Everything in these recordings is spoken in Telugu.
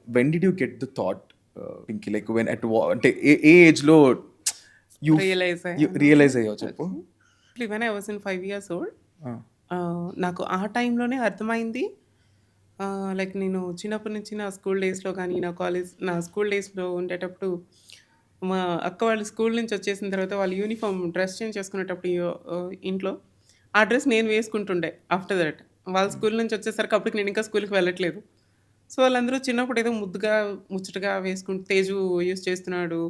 When did you get the thought Pinky, like when at అంటే ఏ ఏజ్లో యూ రియలైజ్ అయ్యాను. రియలైజ్ అయ్యావు చెప్పు? Okay. When I was in 5 years old, ఆ, నాకు ఆ టైంలోనే అర్థమైంది. లైక్ నేను చిన్నప్పటి నుంచి నా స్కూల్ డేస్‌లో గానీ, నా స్కూల్ డేస్‌లో ఉండేటప్పుడు మా అక్క వాళ్ళు స్కూల్ నుంచి వచ్చేసిన తర్వాత వాళ్ళు యూనిఫార్మ్ డ్రెస్ చేంజ్ చేసుకునేటప్పుడు ఇంట్లో ఆ డ్రెస్ నేను వేసుకుంటుండే ఆఫ్టర్ దట్. వాళ్ళు స్కూల్ నుంచి వచ్చేసరికి అప్పటికి నేను ఇంకా స్కూల్‌కి వెళ్ళట్లేదు. సో, వాళ్ళందరూ చిన్నప్పుడు ఏదో ముద్దుగా, ముచ్చటగా తేజు యూజ్ చేస్తున్నాడు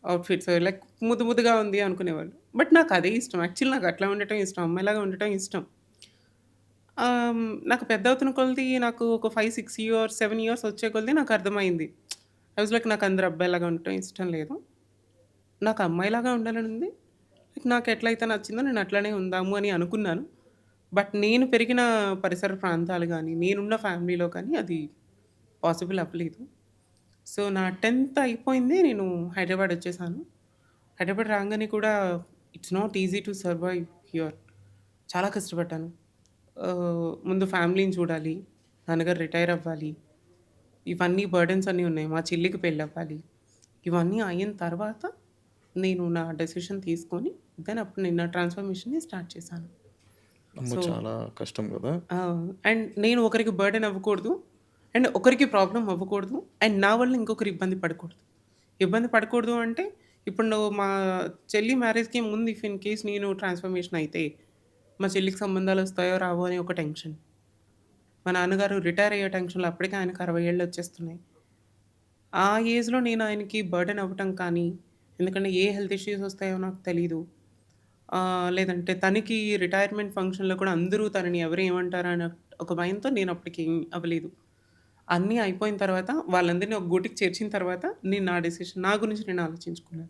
అవుట్‌ఫిట్స్ లైక్ ముద్దుగా ఉంది అనుకునేవాళ్ళు. బట్ నాకు అదే ఇష్టం. యాక్చువల్లీ నాకు అట్లా ఉండటం ఇష్టం. అమ్మాయిలాగా ఉండటం ఇష్టం. నాకు పెద్దవుతున్న కొలది నాకు ఒక 5, 6 ఇయర్స్, 7 ఇయర్స్ వచ్చే కొలది నాకర్థమైంది. ఐ వాస్ లైక్ నాకు అందరూ అబ్బాయిలాగా ఉండటం ఇష్టం లేదు. నాకు అమ్మాయిలాగా ఉండాలని ఉంది. నాకు ఎట్లయితే నచ్చిందో నేను అట్లనే ఉందాము అని అనుకున్నాను. బట్ నేను పెరిగిన పరిసర ప్రాంతాలు గానీ, నేనున్న ఫ్యామిలీలో కానీ అది పాసిబుల్ అవ్వలేదు. సో, నా 10థ్ అయిపోయింది. నేను హైదరాబాద్ వచ్చేసాను. హైదరాబాద్ రాంగానే కూడా it's not easy to survive here. చాలా కష్టపడ్డాను. ముందు ఫ్యామిలీని చూడాలి. నాన్నగారు రిటైర్ అవ్వాలి. ఇవన్నీ బర్డెన్స్ అన్నీ ఉన్నాయి. మా చెల్లికి పెళ్ళవ్వాలి. ఇవన్నీ అయిన తర్వాత నేను నా డెసిషన్ తీసుకొని అప్పుడు నేను నా ట్రాన్స్‌ఫర్మేషన్‌ని స్టార్ట్ చేశాను. అమ్మో, సో చాలా కష్టం కదా. అండ్ నేను ఒకరికి బర్డెన్ అవ్వకూడదు. అండ్ ఒకరికి ప్రాబ్లమ్ అవ్వకూడదు. అండ్ నా వల్ల ఇంకొకరు ఇబ్బంది పడకూడదు. ఇబ్బంది పడకూడదు అంటే ఇప్పుడు నువ్వు మా చెల్లి మ్యారేజ్‌కి ముందు ఇఫ్ ఇన్ కేస్ నేను ట్రాన్స్‌ఫర్మేషన్ అయితే మా చెల్లికి సంబంధాలొస్తాయో రావో అని ఒక టెన్షన్. మా నాన్నగారు రిటైర్ అయ్యే టెన్షన్‌లో అప్పటికే ఆయనకి 60 ఏళ్ళొచ్చేస్తున్నాయి. ఆ ఏజ్‌లో నేను ఆయనకి బర్డెన్ అవ్వటం కానీ, ఎందుకంటే ఏ హెల్త్ ఇష్యూస్ వస్తాయో నాకు తెలీదు. లేదంటే తనకి రిటైర్మెంట్ ఫంక్షన్‌లో కూడా అందరూ తనని ఎవరు ఏమంటారా అన్న ఒక భయంతో నేను అప్పటికి అవ్వలేదు. అన్నీ అయిపోయిన తర్వాత వాళ్ళందరిని ఒక గూటికి చేర్చిన తర్వాత నేను నా డెసిషన్ నా గురించి నేను ఆలోచించుకున్నాను.